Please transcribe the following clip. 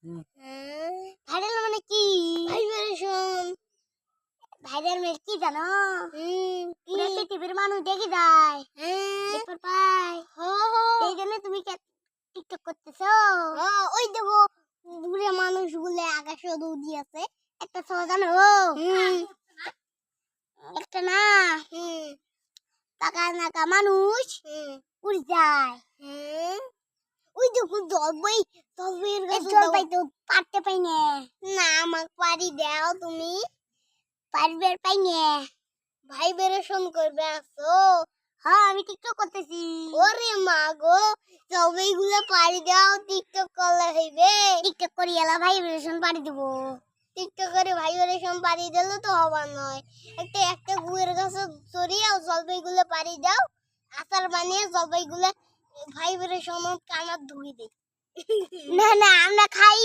Viral মানে কি? Vibration. Viral মানে কি জানো? পুরো পৃথিবীর মানুষ দেখে যায়। দেখতে পায়। এই জন্য তুমি টিকটক করতেছো? ওই দেখো দূরে মানুষগুলো আকাশে দৌড়ি আছে। একটা ছোঁয়া জানো? একটা না টাকা নাকা মানুষ উড়ে যায়। ওই দেখো জলপাইয়ের গাছ জলপাই তো পারতে পাই না। না আমাকে পারি দাও তুমি। পারবে পাই না। ভাইব্রেশন করবে আসো। হ্যাঁ আমি টিকটক করতেছি। ওরে মা গো জলপাইগুলো পারি দাও টিকটক করলে হইবে। টিকটক করি এলা ভাইব্রেশন পারি দেব। টিকটক করে ভাইব্রেশন পারি দিলে তো হবার নয়। একটা গুয়ের গাছে চড়িয়ে জলপাইগুলো পারি দাও। আচার বানিয়ে জলপাইগুলো ভাইব্রেশন কামার ধুই দেই। না না আমরা খাই।